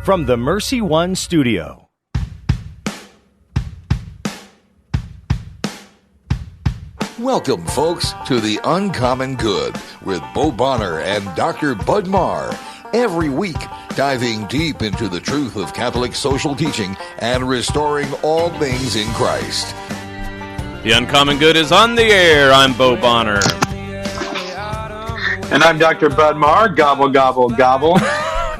from the Mercy One studio. Welcome, folks, to The Uncommon Good with Bo Bonner and Dr. Bud Marr. Every week, diving deep into the truth of Catholic social teaching and restoring all things in Christ. The Uncommon Good is on the air. I'm Bo Bonner. And I'm Dr. Bud Marr. Gobble, gobble, gobble.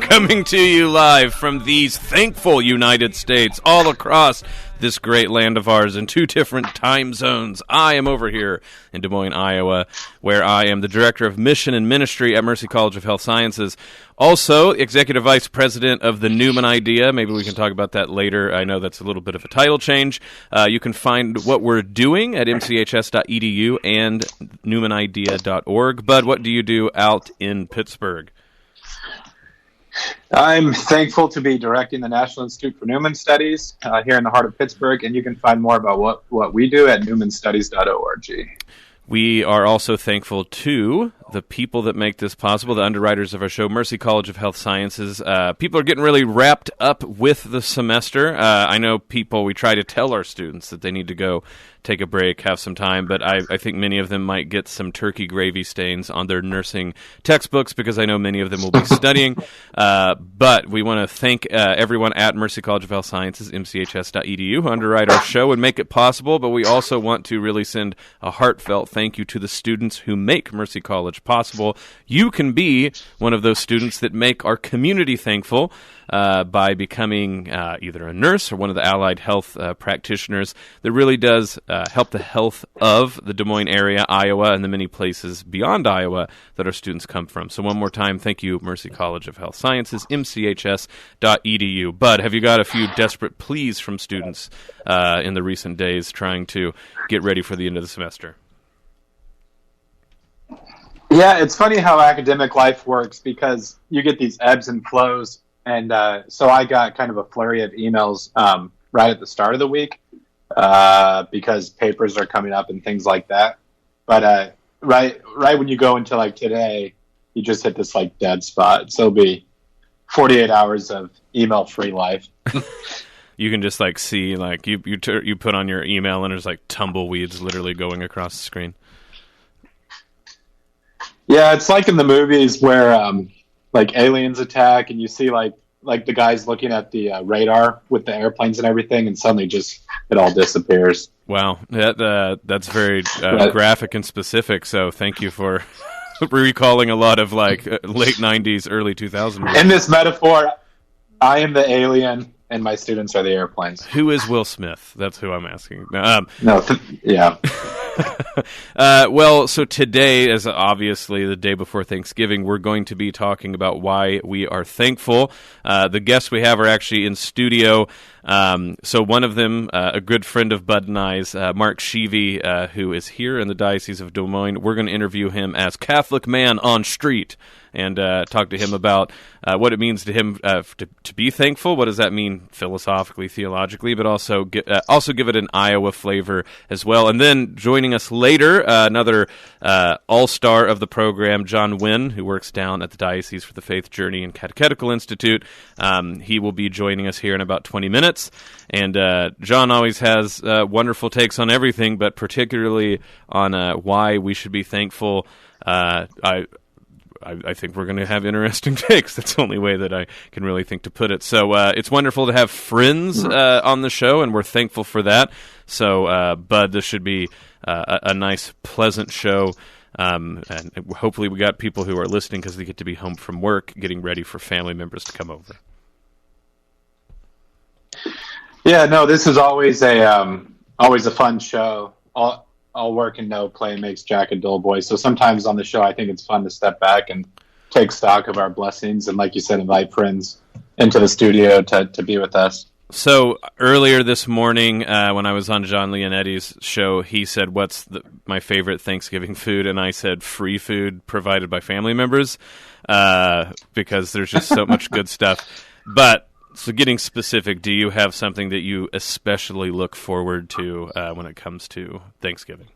Coming to you live from these thankful United States, all across this great land of ours in two different time zones. I am over here in Des Moines, Iowa, where I am the Director of Mission and Ministry at Mercy College of Health Sciences. Also, Executive Vice President of the Newman Idea. Maybe we can talk about that later. I know that's a little bit of a title change. You can find what we're doing at mchs.edu and newmanidea.org. Bud, what do you do out in Pittsburgh? I'm thankful to be directing the National Institute for Newman Studies here in the heart of Pittsburgh, and you can find more about what we do at newmanstudies.org. We are also thankful to the people that make this possible, the underwriters of our show, Mercy College of Health Sciences. People are getting really wrapped up with the semester. I know we try to tell our students that they need to go take a break, have some time, but I think many of them might get some turkey gravy stains on their nursing textbooks because I know many of them will be studying. But we want to thank everyone at Mercy College of Health Sciences, mchs.edu, who underwrite our show and make it possible, but we also want to really send a heartfelt thank you to the students who make Mercy College possible. You can be one of those students that make our community thankful by becoming either a nurse or one of the allied health practitioners that really does help the health of the Des Moines area, Iowa, and the many places beyond Iowa that our students come from. So one more time, thank you, Mercy College of Health Sciences, mchs.edu. Bud, have you got a few desperate pleas from students in the recent days trying to get ready for the end of the semester? Yeah, it's funny how academic life works because you get these ebbs and flows. And so I got kind of a flurry of emails right at the start of the week because papers are coming up and things like that. But right when you go into like today, you just hit this like dead spot. So it'll be 48 hours of email-free life. You can just like see like you put on your email and there's like tumbleweeds literally going across the screen. Yeah, it's like in the movies where like aliens attack and you see like the guys looking at the radar with the airplanes and everything, and suddenly just it all disappears. Wow, that's very graphic and specific. So thank you for recalling a lot of like late 90s, early 2000s movies. In this metaphor, I am the alien and my students are the airplanes. Who is Will Smith? That's who I'm asking. Yeah. Well, so today is obviously the day before Thanksgiving. We're going to be talking about why we are thankful. The guests we have are actually in studio. So one of them, a good friend of Bud and I's, Mark Scheve, who is here in the Diocese of Des Moines. We're going to interview him as Catholic man on street and talk to him about what it means to him to be thankful. What does that mean philosophically, theologically, but also give it an Iowa flavor as well. And then joining us later, another all-star of the program, John Huynh, who works down at the Diocese for the Faith Journey and Catechetical Institute. He will be joining us here in about 20 minutes. And John always has wonderful takes on everything, but particularly on why we should be thankful. I think we're going to have interesting takes. That's the only way that I can really think to put it. So it's wonderful to have friends on the show, and we're thankful for that. So, Bud, this should be a nice, pleasant show. And hopefully we got people who are listening because they get to be home from work, getting ready for family members to come over. Yeah, no, this is always a fun show. All work and no play makes Jack a dull boy. So sometimes on the show, I think it's fun to step back and take stock of our blessings. And like you said, invite friends into the studio to be with us. So earlier this morning, when I was on John Leonetti's show, he said, what's my favorite Thanksgiving food? And I said, free food provided by family members, because there's just so much good stuff. But so getting specific, do you have something that you especially look forward to when it comes to Thanksgiving?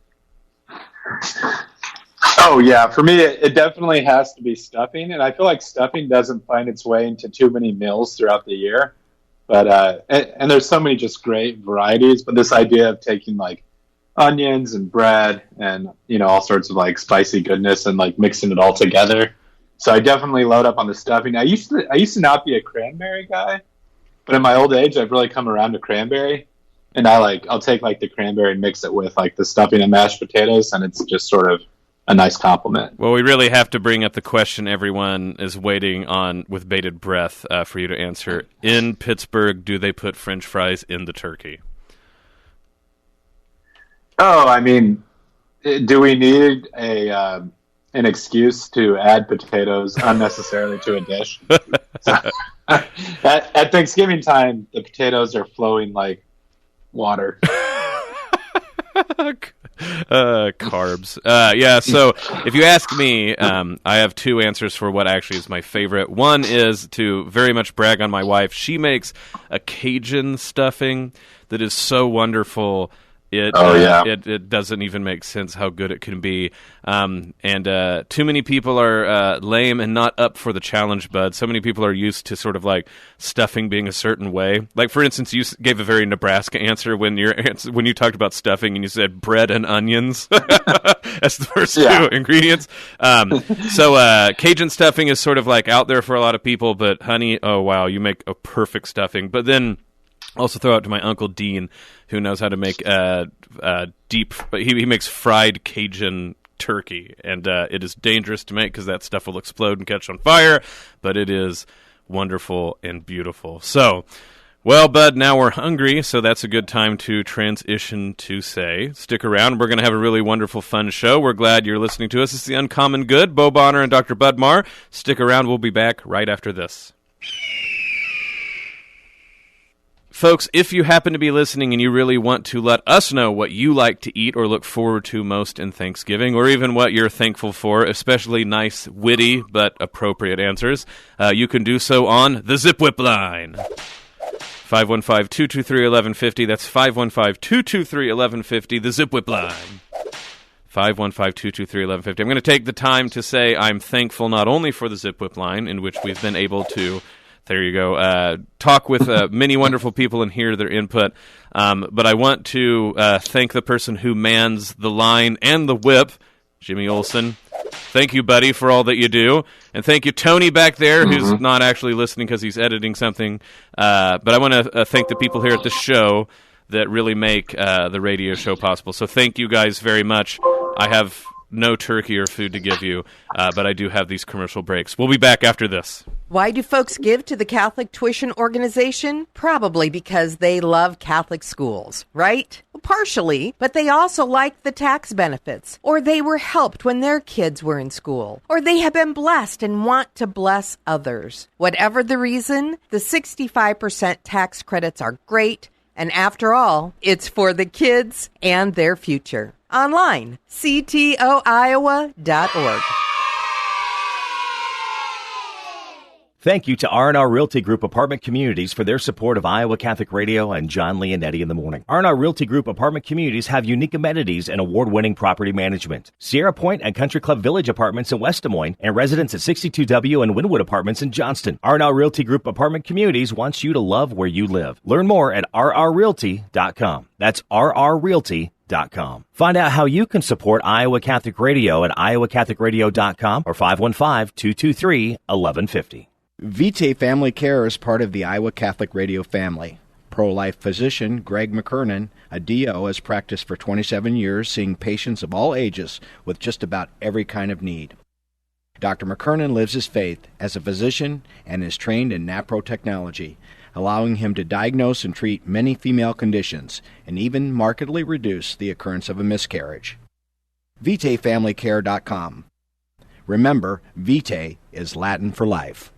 Oh yeah, for me it definitely has to be stuffing, and I feel like stuffing doesn't find its way into too many meals throughout the year. But and there's so many just great varieties. But this idea of taking like onions and bread and all sorts of like spicy goodness and like mixing it all together. So I definitely load up on the stuffing. I used to not be a cranberry guy, but in my old age I've really come around to cranberry. And I'll take like the cranberry and mix it with like the stuffing and mashed potatoes, and it's just sort of a nice compliment. Well, we really have to bring up the question everyone is waiting on with bated breath for you to answer. In Pittsburgh, do they put French fries in the turkey? Oh, I mean, do we need an excuse to add potatoes unnecessarily to a dish? So, at Thanksgiving time, the potatoes are flowing like water. Carbs. Yeah, so if you ask me, I have two answers for what actually is my favorite. One is to very much brag on my wife. She makes a Cajun stuffing that is so wonderful. It doesn't even make sense how good it can be. And too many people are lame and not up for the challenge, Bud. So many people are used to sort of like stuffing being a certain way. Like, for instance, you gave a very Nebraska answer when you talked about stuffing and you said bread and onions. That's the first two ingredients. So Cajun stuffing is sort of like out there for a lot of people, but honey, oh wow, you make a perfect stuffing. But then also throw out to my Uncle Dean, who knows how to make he makes fried Cajun turkey, and it is dangerous to make because that stuff will explode and catch on fire, but it is wonderful and beautiful. So, well, Bud, now we're hungry, so that's a good time to transition to say, stick around. We're going to have a really wonderful, fun show. We're glad you're listening to us. It's The Uncommon Good. Bo Bonner and Dr. Bud Marr. Stick around. We'll be back right after this. Folks, if you happen to be listening and you really want to let us know what you like to eat or look forward to most in Thanksgiving, or even what you're thankful for, especially nice, witty, but appropriate answers, you can do so on the Zip Whip line. 515-223-1150. That's 515-223-1150, the Zip Whip line. 515-223-1150. I'm going to take the time to say I'm thankful not only for the Zip Whip line, in which we've been able to talk with many wonderful people and hear their input. But I want to thank the person who mans the line and the whip, Jimmy Olson. Thank you, buddy, for all that you do. And thank you, Tony, back there, who's not actually listening because he's editing something. But I want to thank the people here at the show that really make the radio show possible. So thank you guys very much. I have no turkey or food to give you, but I do have these commercial breaks. We'll be back after this. Why do folks give to the Catholic Tuition Organization? Probably because they love Catholic schools, right? Well, partially, but they also like the tax benefits, or they were helped when their kids were in school, or they have been blessed and want to bless others. Whatever the reason, the 65% tax credits are great, and after all, it's for the kids and their future. Online, ctoiowa.org. Thank you to R&R Realty Group Apartment Communities for their support of Iowa Catholic Radio and John Leonetti in the Morning. R&R Realty Group Apartment Communities have unique amenities and award-winning property management. Sierra Point and Country Club Village Apartments in West Des Moines and residents at 62W and Wynwood Apartments in Johnston. R&R Realty Group Apartment Communities wants you to love where you live. Learn more at rrrealty.com. That's rrrealty.com. Find out how you can support Iowa Catholic Radio at iowacatholicradio.com or 515-223-1150. Vitae Family Care is part of the Iowa Catholic Radio family. Pro-life physician Greg McKernan, a DO, has practiced for 27 years, seeing patients of all ages with just about every kind of need. Dr. McKernan lives his faith as a physician and is trained in NAPRO technology, allowing him to diagnose and treat many female conditions and even markedly reduce the occurrence of a miscarriage. VitaeFamilyCare.com. Remember, Vitae is Latin for life.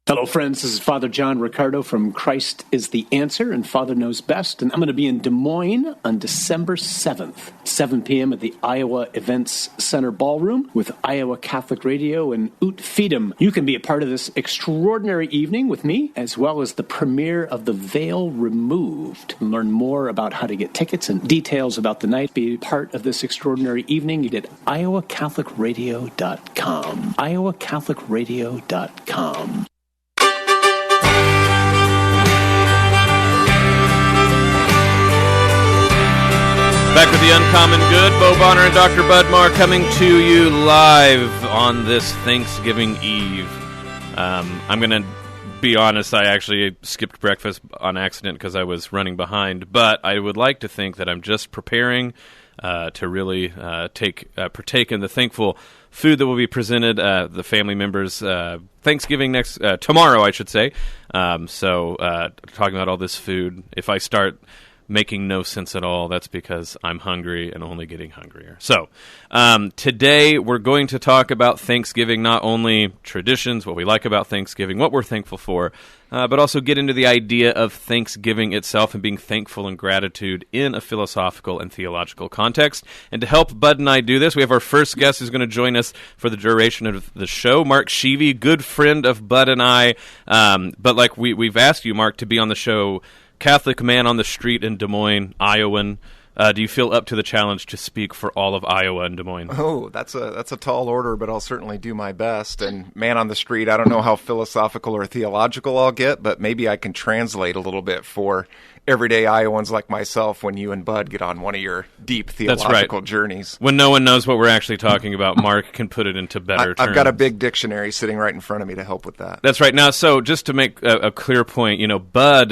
Hello, friends. This is Father John Ricardo from Christ is the Answer and Father Knows Best. And I'm going to be in Des Moines on December 7th, 7 p.m. at the Iowa Events Center Ballroom with Iowa Catholic Radio and Ut Fidem. You can be a part of this extraordinary evening with me, as well as the premiere of The Veil Removed. Learn more about how to get tickets and details about the night. Be part of this extraordinary evening at iowacatholicradio.com. iowacatholicradio.com. Back with the Uncommon Good, Bo Bonner and Dr. Budmar coming to you live on this Thanksgiving Eve. I'm going to be honest, I actually skipped breakfast on accident because I was running behind, but I would like to think that I'm just preparing to really partake in the thankful food that will be presented, the family members, Thanksgiving tomorrow, I should say. So talking about all this food, if I start making no sense at all, that's because I'm hungry and only getting hungrier. So today we're going to talk about Thanksgiving, not only traditions, what we like about Thanksgiving, what we're thankful for, but also get into the idea of Thanksgiving itself and being thankful and gratitude in a philosophical and theological context. And to help Bud and I do this, we have our first guest who's going to join us for the duration of the show, Mark Scheve, good friend of Bud and I. But like we've asked you, Mark, to be on the show, Catholic man on the street in Des Moines, Iowan. Do you feel up to the challenge to speak for all of Iowa and Des Moines? Oh, that's a tall order, but I'll certainly do my best. And man on the street, I don't know how philosophical or theological I'll get, but maybe I can translate a little bit for everyday Iowans like myself when you and Bud get on one of your deep theological journeys. When no one knows what we're actually talking about, Mark can put it into better terms. I've got a big dictionary sitting right in front of me to help with that. That's right. Now, so just to make a clear point, Bud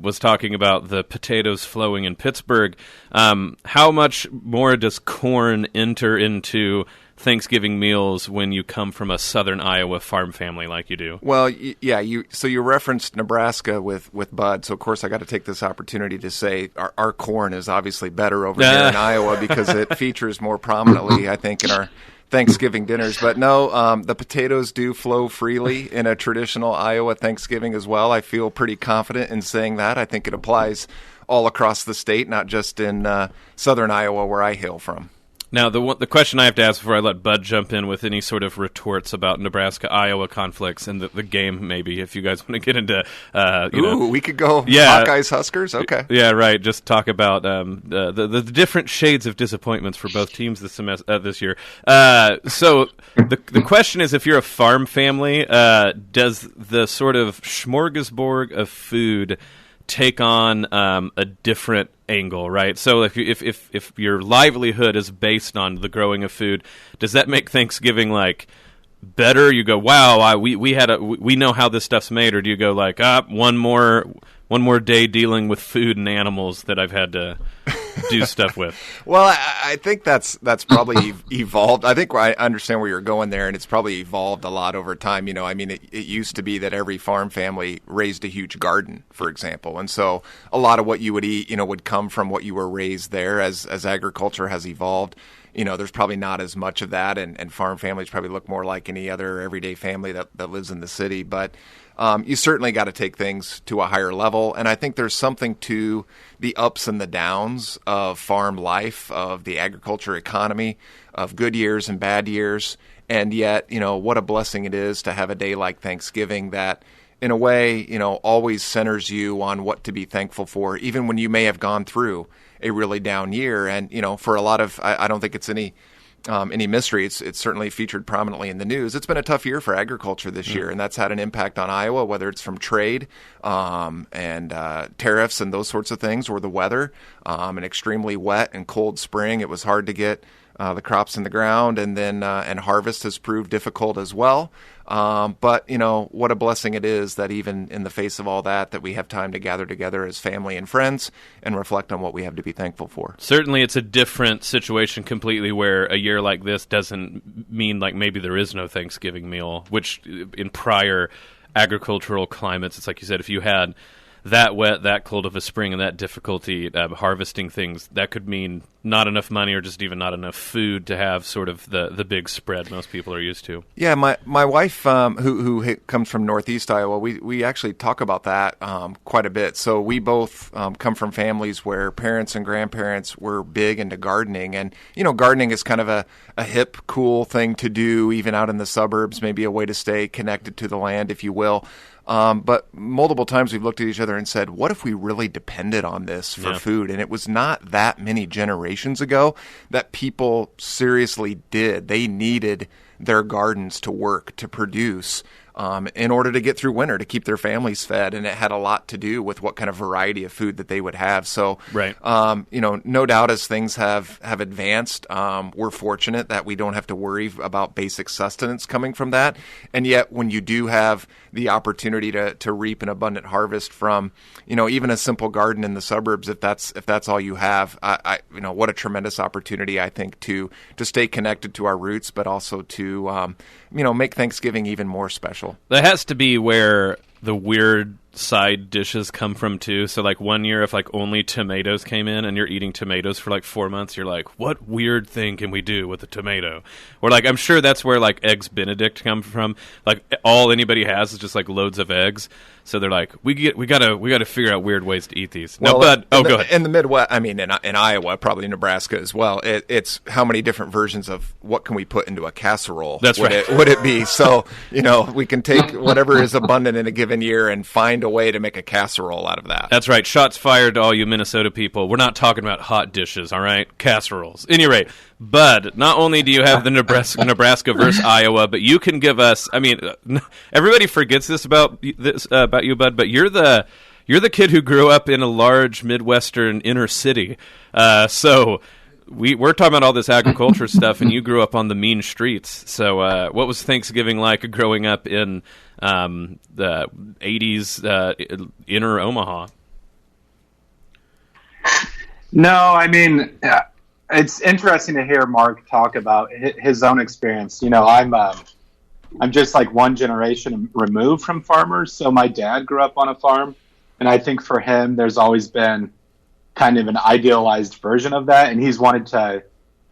was talking about the potatoes flowing in Pittsburgh. How much more does corn enter into Thanksgiving meals when you come from a southern Iowa farm family like you do? Well, yeah, you referenced Nebraska with Bud, so of course I got to take this opportunity to say our corn is obviously better over here in Iowa because it features more prominently, I think, in our Thanksgiving dinners. But no, the potatoes do flow freely in a traditional Iowa Thanksgiving as well. I feel pretty confident in saying that. I think it applies all across the state, not just in southern Iowa where I hail from. Now, the question I have to ask before I let Bud jump in with any sort of retorts about Nebraska-Iowa conflicts and the game, maybe, if you guys want to get into, we could go Hawkeyes, Huskers? Okay. Yeah, right. Just talk about the different shades of disappointments for both teams this year. So the question is, if you're a farm family, does the sort of smorgasbord of food take on a different angle, right? So if your livelihood is based on the growing of food, does that make Thanksgiving like better? You go, wow, we know how this stuff's made, or do you go like, one more day dealing with food and animals that I've had to do stuff with? Well, I think that's probably evolved. I think I understand where you're going there, and it's probably evolved a lot over time. It used to be that every farm family raised a huge garden, for example, and so a lot of what you would eat, would come from what you were raised there. As agriculture has evolved, there's probably not as much of that, and farm families probably look more like any other everyday family that lives in the city. But you certainly got to take things to a higher level, and I think there's something to the ups and the downs of farm life, of the agriculture economy, of good years and bad years, and yet, what a blessing it is to have a day like Thanksgiving that, in a way, always centers you on what to be thankful for, even when you may have gone through a really down year. And, for a lot of, I don't think it's any mystery. It's certainly featured prominently in the news. It's been a tough year for agriculture this year, and that's had an impact on Iowa, whether it's from trade and tariffs and those sorts of things, or the weather. An extremely wet and cold spring. It was hard to get the crops in the ground, and then and harvest has proved difficult as well. But, what a blessing it is that even in the face of all that we have time to gather together as family and friends and reflect on what we have to be thankful for. Certainly it's a different situation completely, where a year like this doesn't mean like maybe there is no Thanksgiving meal, which in prior agricultural climates, it's like you said, if you had that wet, that cold of a spring, and that difficulty harvesting things, that could mean not enough money or just even not enough food to have sort of the big spread most people are used to. Yeah, my wife, who comes from Northeast Iowa, we actually talk about that quite a bit. So we both come from families where parents and grandparents were big into gardening. And, gardening is kind of a hip, cool thing to do, even out in the suburbs, maybe a way to stay connected to the land, if you will. But multiple times we've looked at each other and said, what if we really depended on this for food? And it was not that many generations ago that people seriously did. They needed their gardens to work, to produce, in order to get through winter, to keep their families fed. And it had a lot to do with what kind of variety of food that they would have. So, no doubt as things have advanced, we're fortunate that we don't have to worry about basic sustenance coming from that. And yet when you do have the opportunity to reap an abundant harvest from, even a simple garden in the suburbs, if that's all you have, what a tremendous opportunity, I think, to stay connected to our roots, but also to, make Thanksgiving even more special. That has to be where the weird side dishes come from too. So like one year if like only tomatoes came in and you're eating tomatoes for like 4 months, you're like, what weird thing can we do with a tomato? Or like, I'm sure that's where like eggs Benedict come from. Like all anybody has is just like loads of eggs. So they're like, we gotta figure out weird ways to eat these. No, well, but go ahead. In the Midwest, I mean, in Iowa, probably Nebraska as well. It's how many different versions of what can we put into a casserole? That's right. Would it be? So we can take whatever is abundant in a given year and find a way to make a casserole out of that. That's right. Shots fired to all you Minnesota people. We're not talking about hot dishes, all right? Casseroles. At any rate, Bud, not only do you have the Nebraska versus Iowa, but you can give us. I mean, everybody forgets this about you, Bud. But you're the kid who grew up in a large Midwestern inner city. So we're talking about all this agriculture stuff, and you grew up on the mean streets. So what was Thanksgiving like growing up in the 80s inner Omaha? No, I mean, it's interesting to hear Mark talk about his own experience. I'm just like one generation removed from farmers. So my dad grew up on a farm, and I think for him, there's always been kind of an idealized version of that. And he's wanted to,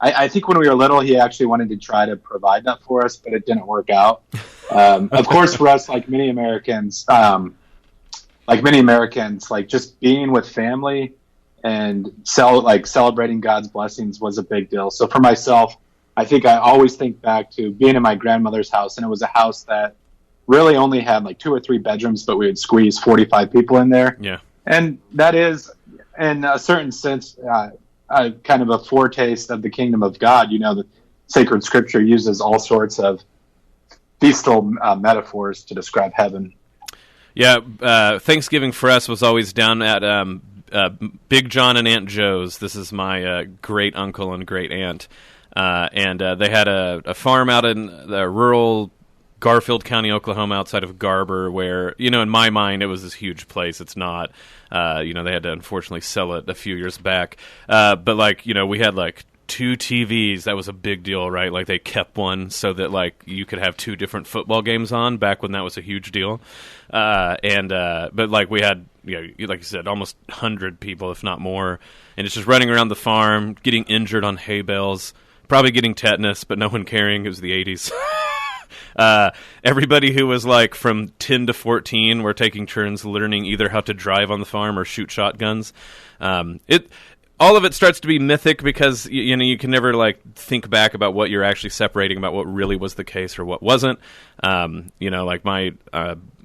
I think when we were little, he actually wanted to try to provide that for us, but it didn't work out. Of course, for us, like many Americans, like just being with family and celebrating God's blessings was a big deal. So for myself, I think I always think back to being in my grandmother's house, and it was a house that really only had like 2 or 3 bedrooms, but we would squeeze 45 people in there. Yeah. And that is, in a certain sense, kind of a foretaste of the kingdom of God. The sacred scripture uses all sorts of feastal metaphors to describe heaven. Yeah, Thanksgiving for us was always down at Big John and Aunt Joe's. This is my great uncle and great aunt. And they had a farm out in the rural Garfield County, Oklahoma, outside of Garber, where, in my mind, it was this huge place. It's not. They had to unfortunately sell it a few years back. But we had 2 TVs. That was a big deal, right? Like they kept one so that you could have 2 different football games on back when that was a huge deal. But we had, like you said, almost 100 people, if not more. And it's just running around the farm, getting injured on hay bales, probably getting tetanus, but no one caring. It was the 80s. Everybody who was from 10 to 14 were taking turns learning either how to drive on the farm or shoot shotguns. All of it starts to be mythic because you can never think back about what you're actually separating about what really was the case or what wasn't. My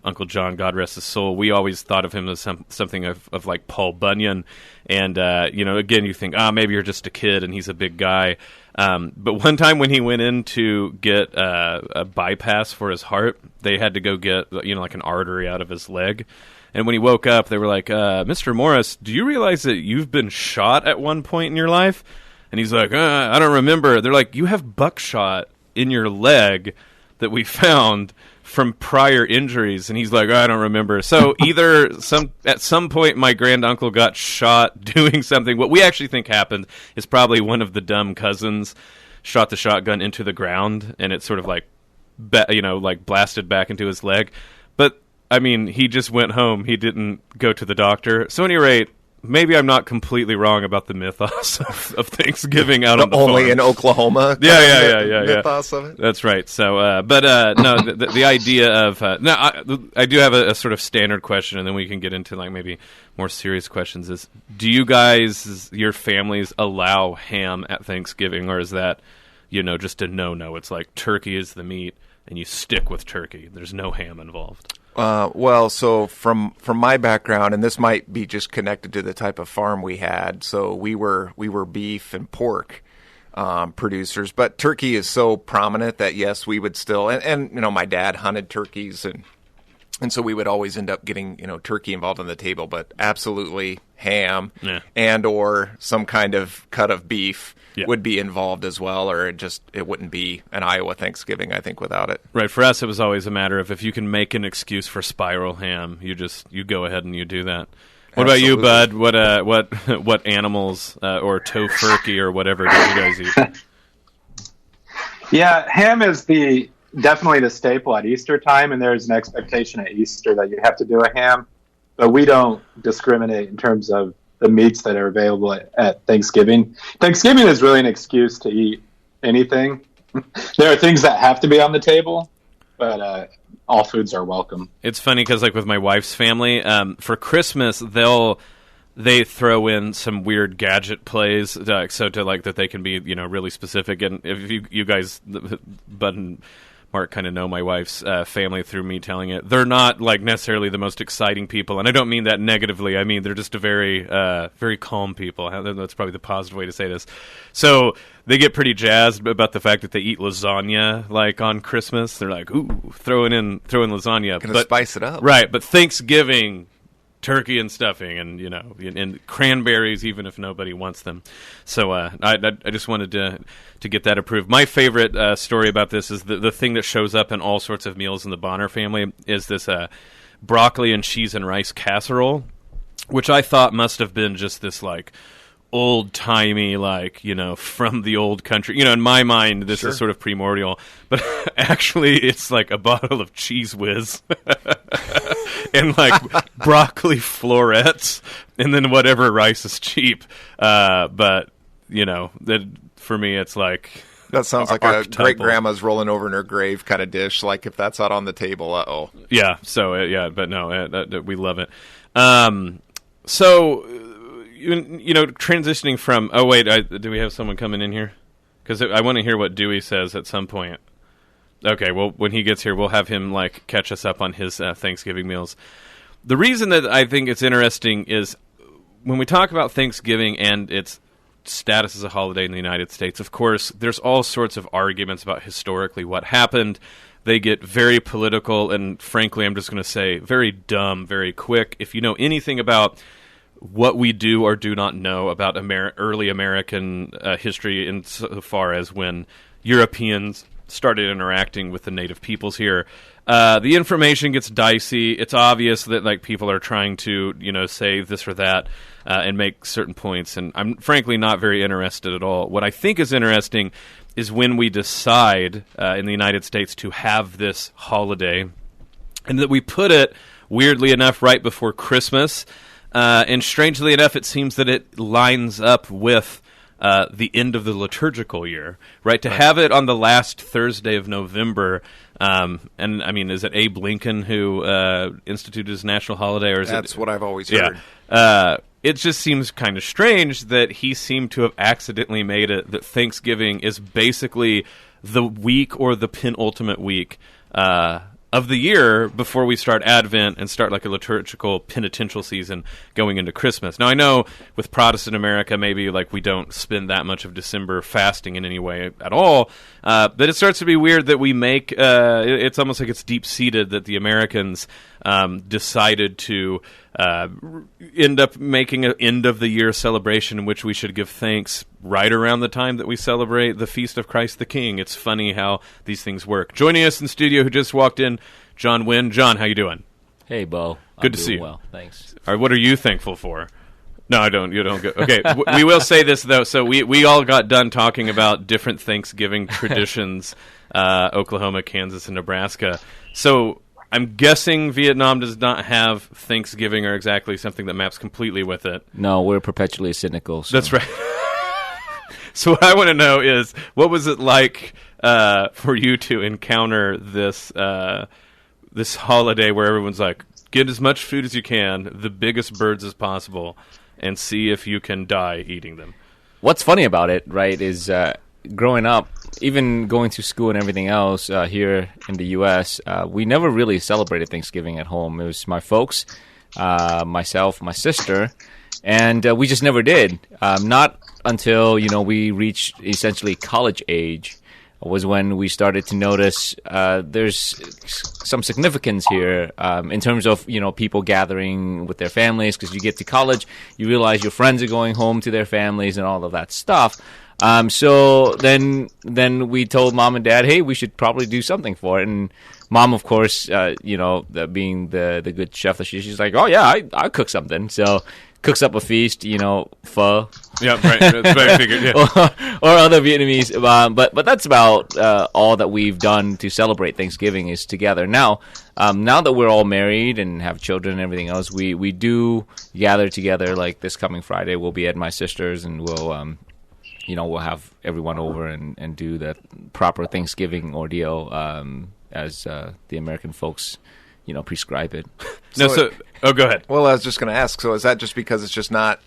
Uncle John, God rest his soul, we always thought of him as something of like Paul Bunyan. And, again, you think, maybe you're just a kid and he's a big guy. But one time when he went in to get a bypass for his heart, they had to go get, an artery out of his leg. And when he woke up, they were like, Mr. Morris, do you realize that you've been shot at one point in your life? And he's like, I don't remember. They're like, you have buckshot in your leg that we found from prior injuries. And he's like, I don't remember. So either at some point my granduncle got shot doing something. What we actually think happened is probably one of the dumb cousins shot the shotgun into the ground, and it sort of blasted back into his leg. But I mean, he just went home. He didn't go to the doctor. So at any rate, maybe I'm not completely wrong about the mythos of Thanksgiving out on the only farm. in Oklahoma. Yeah. Mythos of it. That's right. So, no, the idea of I do have a sort of standard question, and then we can get into like maybe more serious questions. Is do you guys, your families, allow ham at Thanksgiving, or is that just a no? It's like turkey is the meat, and you stick with turkey. There's no ham involved. Well, so from my background, and this might be just connected to the type of farm we had. So we were beef and pork producers, but turkey is so prominent that yes, we would still. And my dad hunted turkeys, and so we would always end up getting turkey involved on the table. But absolutely ham and or some kind of cut of beef. Yeah. Would be involved as well, or it wouldn't be an Iowa Thanksgiving, I think, without it. Right. For us, it was always a matter of if you can make an excuse for spiral ham, you go ahead and you do that. What Absolutely. about you, Bud? What animals or tofurkey or whatever did you guys eat? Yeah, ham is definitely the staple at Easter time, and there's an expectation at Easter that you have to do a ham, but we don't discriminate in terms of the meats that are available at Thanksgiving. Thanksgiving is really an excuse to eat anything. There are things that have to be on the table, but all foods are welcome. It's funny because, like, with my wife's family, for Christmas, they throw in some weird gadget plays, so to like that they can be really specific. And if you guys, Bud and Mark kind of know my wife's family through me telling it. They're not like necessarily the most exciting people, and I don't mean that negatively. I mean they're just a very, very calm people. That's probably the positive way to say this. So they get pretty jazzed about the fact that they eat lasagna like on Christmas. They're like, ooh, throwing lasagna, Gonna spice it up, right? But Thanksgiving, turkey and stuffing, and and cranberries, even if nobody wants them. So I just wanted to get that approved. My favorite story about this is the thing that shows up in all sorts of meals in the Bonner family is this broccoli and cheese and rice casserole, which I thought must have been just this like old-timey, like, from the old country. In my mind, this is sort of primordial, but actually it's like a bottle of Cheese Whiz and like broccoli florets and then whatever rice is cheap. But, for me, it's like... That sounds like a great-grandma's rolling over in her grave kind of dish. Like, if that's not on the table, uh-oh. Yeah, so, but no, we love it. So... transitioning from... Oh, wait, do we have someone coming in here? Because I want to hear what Dewey says at some point. Okay, well, when he gets here, we'll have him, catch us up on his Thanksgiving meals. The reason that I think it's interesting is when we talk about Thanksgiving and its status as a holiday in the United States, of course, there's all sorts of arguments about historically what happened. They get very political and, frankly, I'm just going to say, very dumb, very quick. If you know anything about what we do or do not know about early American history insofar as when Europeans started interacting with the native peoples here, the information gets dicey. It's obvious that people are trying to say this or that and make certain points, and I'm frankly not very interested at all. What I think is interesting is when we decide in the United States to have this holiday, and that we put it, weirdly enough, right before Christmas. And strangely enough, it seems that it lines up with the end of the liturgical year, right? To have it on the last Thursday of November, and I mean, is it Abe Lincoln who instituted his national holiday, or is That's what I've always heard. Yeah. It just seems kind of strange that he seemed to have accidentally made it that Thanksgiving is basically the week or the penultimate week of the year before we start Advent and start like a liturgical penitential season going into Christmas. Now, I know with Protestant America, maybe we don't spend that much of December fasting in any way at all, but it starts to be weird that we make, it's almost like it's deep-seated that the Americans decided to end up making an end-of-the-year celebration in which we should give thanks right around the time that we celebrate the Feast of Christ the King. It's funny how these things work. Joining us in studio, who just walked in, John Huynh. John, how you doing? Hey, Bo. Good to see you. Well, thanks. All right, what are you thankful for? No, I don't. You don't go. Okay, we will say this, though. So we all got done talking about different Thanksgiving traditions, Oklahoma, Kansas, and Nebraska. So I'm guessing Vietnam does not have Thanksgiving or exactly something that maps completely with it. No, we're perpetually cynical. So. That's right. So what I want to know is, what was it like for you to encounter this this holiday where everyone's like, get as much food as you can, the biggest birds as possible, and see if you can die eating them? What's funny about it, right, is growing up, even going to school and everything else here in the U.S., we never really celebrated Thanksgiving at home. It was my folks, myself, my sister, and we just never did. Not until, we reached essentially college age was when we started to notice there's some significance here in terms of, people gathering with their families, because you get to college, you realize your friends are going home to their families and all of that stuff. So then we told mom and dad, hey, we should probably do something for it. And mom, of course, being the good chef that she's like, oh yeah, I'll cook something. So cooks up a feast, pho. Yeah, right. That's what I figured. Yeah. or other Vietnamese. But that's about all that we've done to celebrate Thanksgiving is together. Now that we're all married and have children and everything else, we do gather together. Like this coming Friday, we'll be at my sister's and we'll we'll have everyone over and do the proper Thanksgiving ordeal as the American folks, prescribe it. Oh, go ahead. Well, I was just going to ask, so is that just because it's just not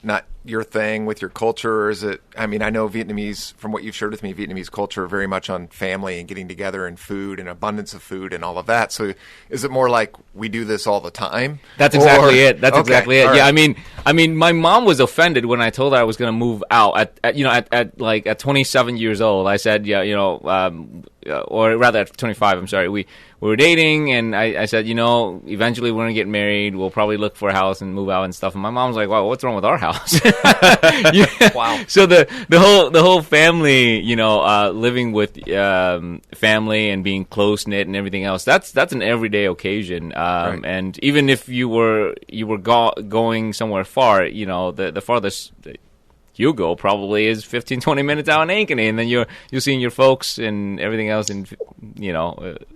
your thing with your culture, or is it, I know Vietnamese, from what you've shared with me, Vietnamese culture very much on family and getting together and food and abundance of food and all of that. So is it more like we do this all the time? That's exactly it. That's okay, exactly it. Right. Yeah, I mean, my mom was offended when I told her I was going to move out at 27 years old. I said, or rather at 25, I'm sorry. We were dating, and I said, eventually we're going to get married. We'll probably look for a house and move out and stuff. And my mom's like, wow, what's wrong with our house? Wow. So the whole family, living with family and being close knit and everything else, that's an everyday occasion. Right. And even if you were going somewhere far, the farthest you go probably is 15-20 minutes out in Ankeny, and then you're seeing your folks and everything else in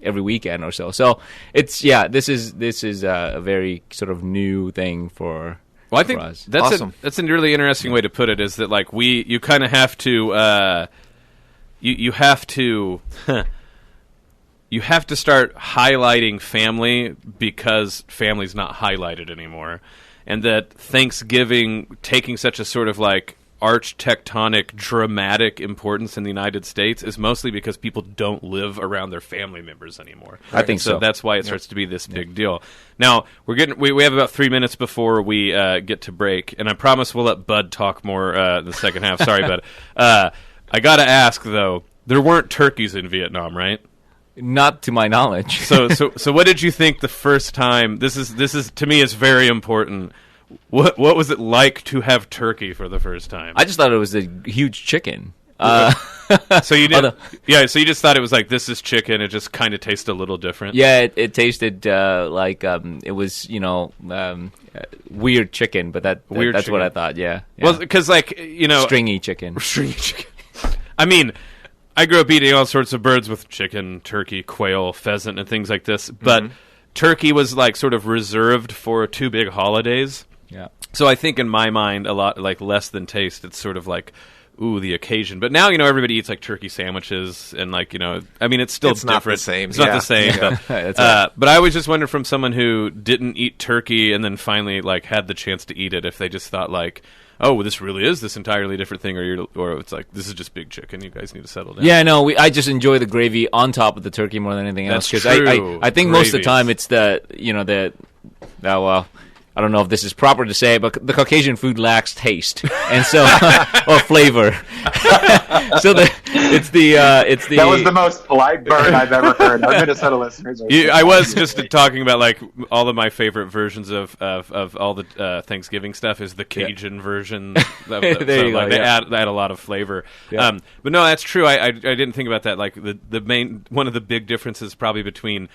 every weekend or so. So this is a very sort of new thing for. Well, I think us. that's Awesome. That's a really interesting way to put it. Is that like you kind of have to you have to you have to start highlighting family because family's not highlighted anymore, and that Thanksgiving taking such a sort of like arch-tectonic, dramatic importance in the United States is mostly because people don't live around their family members anymore. I think so. That's why it starts to be this big deal. Now, we have about 3 minutes before we get to break, and I promise we'll let Bud talk more in the second half. Sorry, Bud. I got to ask, though, there weren't turkeys in Vietnam, right? Not to my knowledge. So what did you think the first time? This is to me is very important. What was it like to have turkey for the first time? I just thought it was a huge chicken. So you did, So you just thought it was like, this is chicken. It just kind of tasted a little different. Yeah, it tasted like it was weird chicken, but that's chicken. what I thought. Yeah. Well, because stringy chicken. Stringy chicken. I mean, I grew up eating all sorts of birds with chicken, turkey, quail, pheasant, and things like this. But turkey was like sort of reserved for 2 big holidays. Yeah. So I think in my mind, a lot like less than taste. It's sort of like, ooh, the occasion. But now, everybody eats like turkey sandwiches and like, it's still It's different. not the same. It's not the same. Yeah. But I always just wondered from someone who didn't eat turkey and then finally like had the chance to eat it, if they just thought like, oh, well, this really is this entirely different thing, or it's like, this is just big chicken. You guys need to settle down. Yeah, no, I just enjoy the gravy on top of the turkey more than anything else. That's Because true. I think most of the Gravies. time it's I don't know if this is proper to say, but the Caucasian food lacks taste, and so or flavor. So it's the That was the most polite burn I've ever heard. Our Minnesota listeners. I was just talking about like all of my favorite versions of all the Thanksgiving stuff is the Cajun version. There you go, They yeah. add a lot of flavor. Yeah. But no, that's true. I didn't think about that. Like the main one of the big differences probably between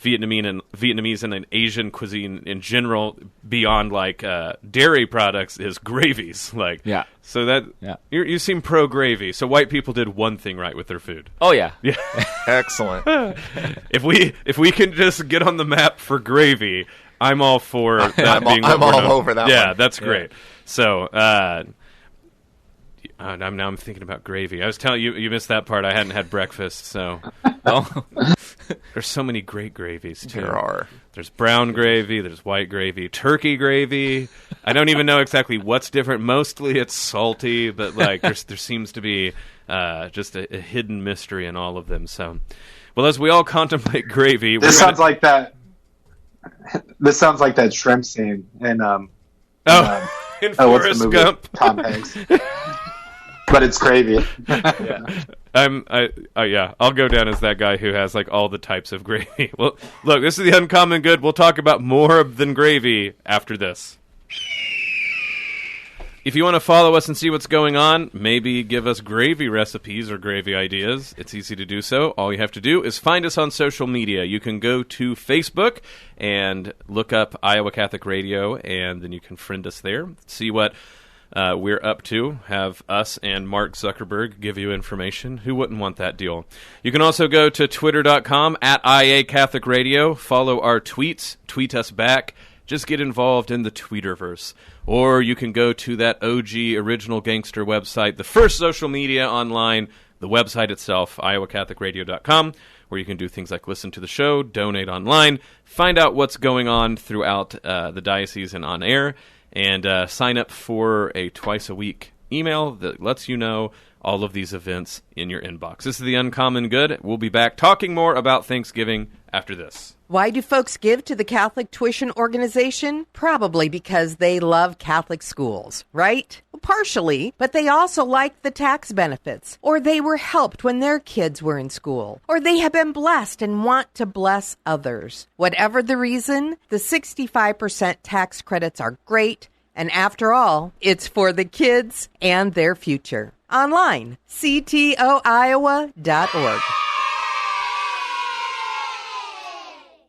Vietnamese and Asian cuisine in general, beyond like dairy products, is gravies. Like, Yeah. So that you seem pro gravy. So white people did one thing right with their food. Oh yeah. Yeah. Excellent. If we can just get on the map for gravy, I'm all for that. I'm all over that. Yeah, one. that's great. So. Now I'm thinking about gravy. I was telling you, you missed that part. I hadn't had breakfast, so there's so many great gravies too. There are. There's brown gravy. There's white gravy. Turkey gravy. I don't even know exactly what's different. Mostly it's salty, but like there seems to be just a hidden mystery in all of them. So, well, as we all contemplate gravy, This sounds like that shrimp scene in in what's the Forrest movie? Gump. Tom Hanks. But it's gravy. I'll go down as that guy who has like all the types of gravy. Well, look, this is the Uncommon Good. We'll talk about more than gravy after this. If you want to follow us and see what's going on, maybe give us gravy recipes or gravy ideas, it's easy to do so. All you have to do is find us on social media. You can go to Facebook and look up Iowa Catholic Radio, and then you can friend us there. See what we're up to. Have us and Mark Zuckerberg give you information. Who wouldn't want that deal? You can also go to twitter.com @IA Catholic Radio. Follow our tweets. Tweet us back. Just get involved in the Tweeterverse. Or you can go to that OG original gangster website, the first social media online, the website itself, iowacatholicradio.com, where you can do things like listen to the show, donate online, find out what's going on throughout the diocese and on air, and sign up for a twice-a-week email that lets you know all of these events in your inbox. This is The Uncommon Good. We'll be back talking more about Thanksgiving after this. Why do folks give to the Catholic Tuition Organization? Probably because they love Catholic schools, right? Well, partially, but they also like the tax benefits, or they were helped when their kids were in school, or they have been blessed and want to bless others. Whatever the reason, the 65% tax credits are great, and after all, it's for the kids and their future. Online, ctoiowa.org.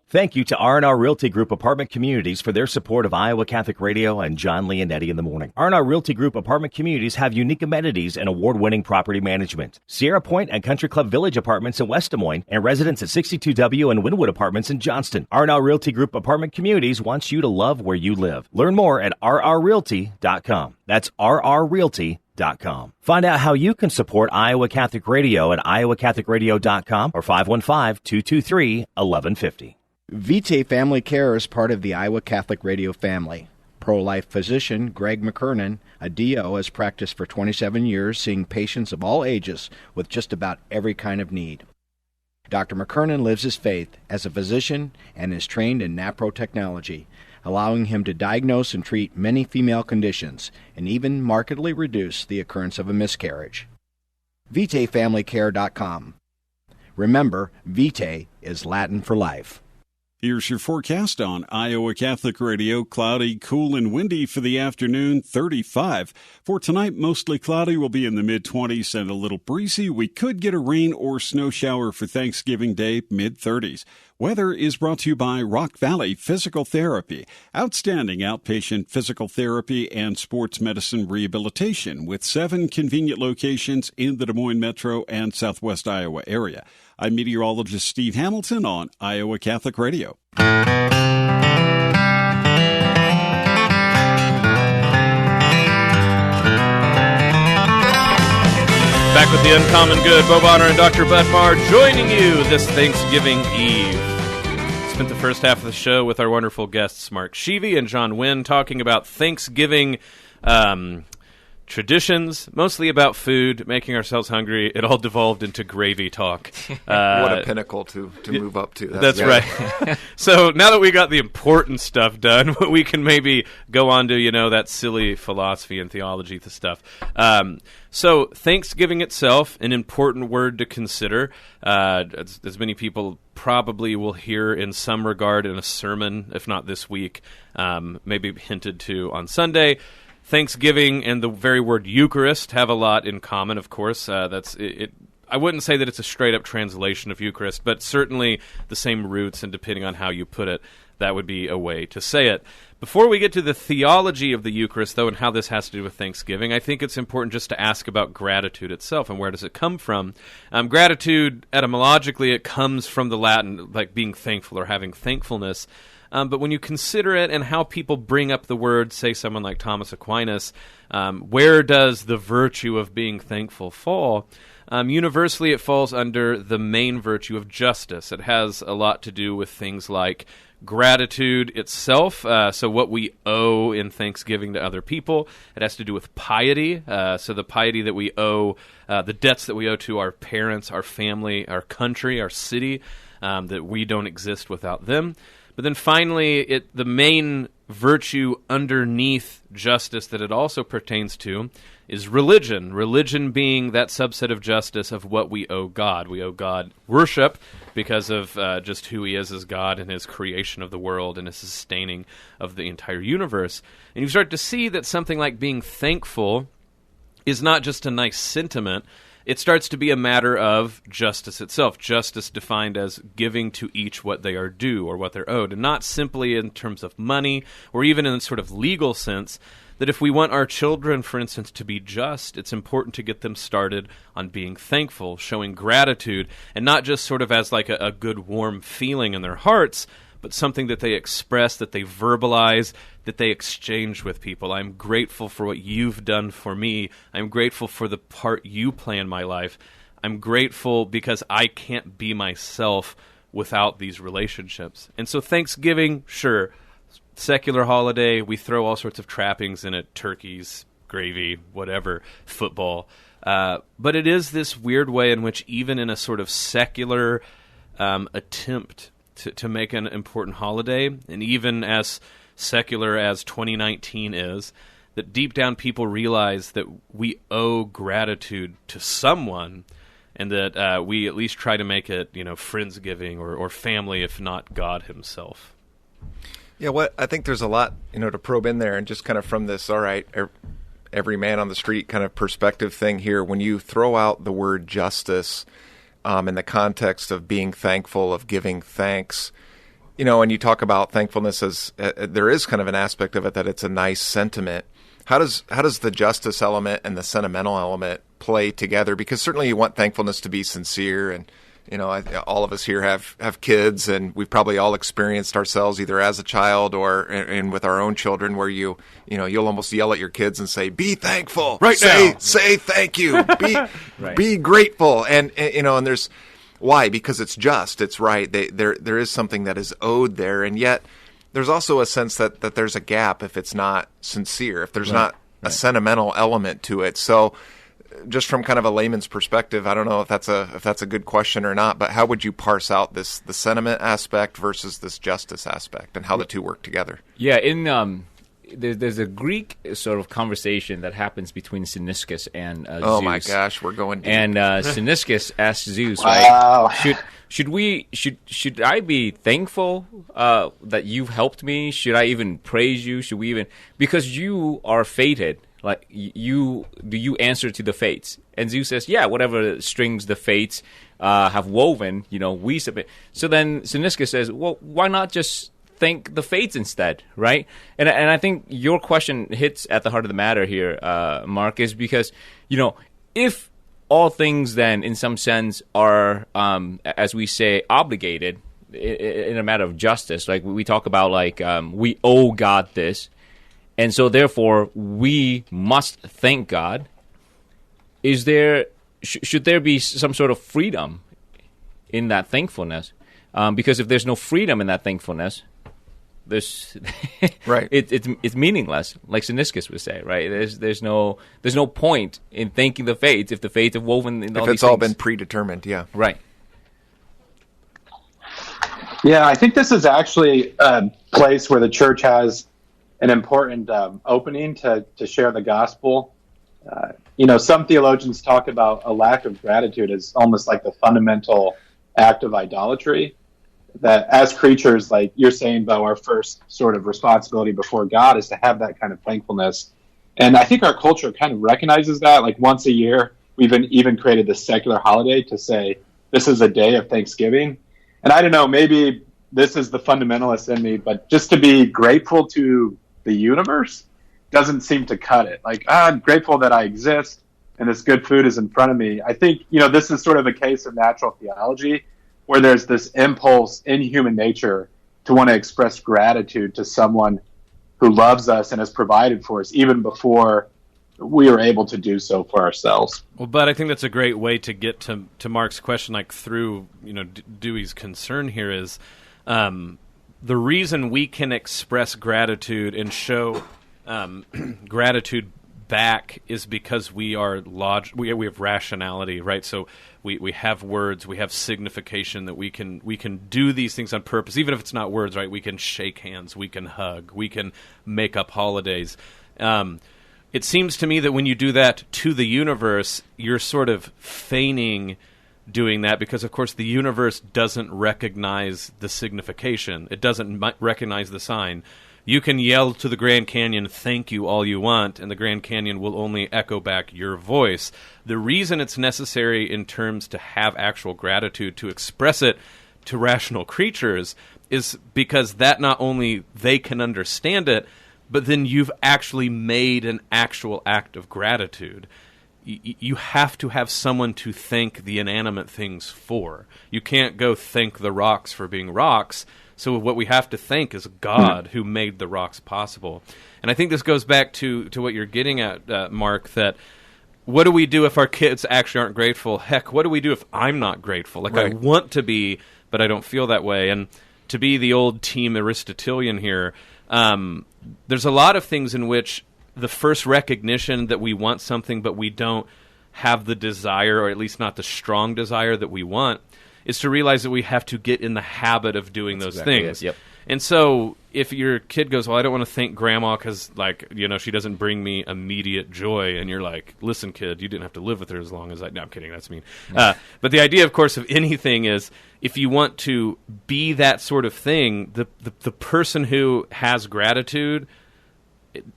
Thank you to R&R Realty Group Apartment Communities for their support of Iowa Catholic Radio and John Leonetti in the morning. R&R Realty Group Apartment Communities have unique amenities and award-winning property management. Sierra Point and Country Club Village Apartments in West Des Moines and residents at 62W and Wynwood Apartments in Johnston. R&R Realty Group Apartment Communities wants you to love where you live. Learn more at rrrealty.com. That's rrrealty.com. Find out how you can support Iowa Catholic Radio at iowacatholicradio.com or 515-223-1150. Vitae Family Care is part of the Iowa Catholic Radio family. Pro-life physician Greg McKernan, a DO, has practiced for 27 years, seeing patients of all ages with just about every kind of need. Dr. McKernan lives his faith as a physician and is trained in NAPRO technology, allowing him to diagnose and treat many female conditions and even markedly reduce the occurrence of a miscarriage. VitaeFamilyCare.com. Remember, Vitae is Latin for life. Here's your forecast on Iowa Catholic Radio. Cloudy, cool, and windy for the afternoon, 35. For tonight, mostly cloudy, will be in the mid-20s and a little breezy. We could get a rain or snow shower for Thanksgiving Day, mid-30s. Weather is brought to you by Rock Valley Physical Therapy, outstanding outpatient physical therapy and sports medicine rehabilitation with 7 convenient locations in the Des Moines metro and southwest Iowa area. I'm meteorologist Steve Hamilton on Iowa Catholic Radio. Back with the Uncommon Good, Bo Bonner and Dr. Bud Marr joining you this Thanksgiving Eve. Spent the first half of the show with our wonderful guests Mark Scheve and John Huynh talking about Thanksgiving traditions, mostly about food, making ourselves hungry. It all devolved into gravy talk. What a pinnacle to move up to. That's right. So now that we got the important stuff done, we can maybe go on to, that silly philosophy and theology stuff. So Thanksgiving itself, an important word to consider, as many people probably will hear in some regard in a sermon, if not this week, maybe hinted to on Sunday. Thanksgiving and the very word Eucharist have a lot in common, of course. It I wouldn't say that it's a straight-up translation of Eucharist, but certainly the same roots, and depending on how you put it, that would be a way to say it. Before we get to the theology of the Eucharist, though, and how this has to do with Thanksgiving, I think it's important just to ask about gratitude itself, and where does it come from? Gratitude, etymologically, it comes from the Latin, like being thankful or having thankfulness. But when you consider it and how people bring up the word, say someone like Thomas Aquinas, where does the virtue of being thankful fall? Universally, it falls under the main virtue of justice. It has a lot to do with things like gratitude itself, so what we owe in thanksgiving to other people. It has to do with piety, so the piety that we owe, the debts that we owe to our parents, our family, our country, our city, that we don't exist without them. But then finally, the main virtue underneath justice that it also pertains to is religion. Religion being that subset of justice of what we owe God. We owe God worship because of just who he is as God and his creation of the world and his sustaining of the entire universe. And you start to see that something like being thankful is not just a nice sentiment. It starts to be a matter of justice itself. Justice defined as giving to each what they are due or what they're owed, and not simply in terms of money or even in a sort of legal sense, that if we want our children, for instance, to be just, it's important to get them started on being thankful, showing gratitude, and not just sort of as like a good warm feeling in their hearts, but something that they express, that they verbalize, that they exchange with people. I'm grateful for what you've done for me. I'm grateful for the part you play in my life. I'm grateful because I can't be myself without these relationships. And so Thanksgiving, sure, secular holiday, we throw all sorts of trappings in it, turkeys, gravy, whatever, football. But it is this weird way in which even in a sort of secular attempt to make an important holiday, and even as secular as 2019 is, that deep down people realize that we owe gratitude to someone, and that we at least try to make it, Friendsgiving or family, if not God himself. Yeah, I think there's a lot, to probe in there, and just kind of from this, all right, every man on the street kind of perspective thing here, when you throw out the word justice in the context of being thankful, of giving thanks, and you talk about thankfulness as there is kind of an aspect of it that it's a nice sentiment. How does the justice element and the sentimental element play together? Because certainly you want thankfulness to be sincere, and all of us here have kids, and we've probably all experienced ourselves either as a child or and with our own children, where you'll almost yell at your kids and say, "Be thankful, right now. Say thank you, be grateful," and there's why? Because it's just, it's right. There is something that is owed there, and yet there's also a sense that there's a gap if it's not sincere, if there's not a sentimental element to it. So, just from kind of a layman's perspective, I don't know if that's a good question or not, but how would you parse out the sentiment aspect versus this justice aspect, and how the two work together? Yeah, there's a Greek sort of conversation that happens between Cyniscus and Zeus. Oh my gosh, we're going deep. And Cyniscus asks Zeus, wow. right? Should I be thankful that you've helped me? Should I even praise you? Should we even, because you are fated? Like, do you answer to the fates? And Zeus says, yeah, whatever strings the fates have woven, we submit. So then Cyniscus says, well, why not just thank the fates instead, right? And I think your question hits at the heart of the matter here, Mark, is because, if all things then, in some sense, are, as we say, obligated in a matter of justice, like we talk about, like, we owe God this, and so, therefore, we must thank God. Should there be some sort of freedom in that thankfulness? Because if there's no freedom in that thankfulness, right, it's meaningless. Like Cyniscus would say, right? There's no point in thanking the fates if the fates have woven in all these things. If it's all been predetermined, yeah, right. Yeah, I think this is actually a place where the church has an important opening to share the gospel. Some theologians talk about a lack of gratitude as almost like the fundamental act of idolatry, that as creatures, like you're saying, Bo, our first sort of responsibility before God is to have that kind of thankfulness. And I think our culture kind of recognizes that. Like once a year, we've even created this secular holiday to say this is a day of Thanksgiving. And I don't know, maybe this is the fundamentalist in me, but just to be grateful to the universe doesn't seem to cut it. Like, I'm grateful that I exist and this good food is in front of me. I think, this is sort of a case of natural theology where there's this impulse in human nature to want to express gratitude to someone who loves us and has provided for us even before we are able to do so for ourselves. Well, but I think that's a great way to get to Mark's question, like through, Dewey's concern here is the reason we can express gratitude and show gratitude back is because we are we have rationality, right? So we have words, we have signification that we can do these things on purpose, even if it's not words, right? We can shake hands, we can hug, we can make up holidays. It seems to me that when you do that to the universe, you're sort of feigning doing that because, of course, the universe doesn't recognize the signification. It doesn't recognize the sign. You can yell to the Grand Canyon, thank you, all you want, and the Grand Canyon will only echo back your voice. The reason it's necessary in terms to have actual gratitude, to express it to rational creatures, is because that not only they can understand it, but then you've actually made an actual act of gratitude. You have to have someone to thank the inanimate things for. You can't go thank the rocks for being rocks. So what we have to thank is God who made the rocks possible. And I think this goes back to what you're getting at, Mark, that what do we do if our kids actually aren't grateful? Heck, what do we do if I'm not grateful? Like, right. I want to be, but I don't feel that way. And to be the old team Aristotelian here, there's a lot of things in which the first recognition that we want something but we don't have the desire, or at least not the strong desire that we want, is to realize that we have to get in the habit of doing those things. Yep. And so if your kid goes, well, I don't want to thank grandma because, she doesn't bring me immediate joy, and you're like, listen, kid, you didn't have to live with her as long as I... No, I'm kidding, that's mean. But the idea, of course, of anything is if you want to be that sort of thing, the person who has gratitude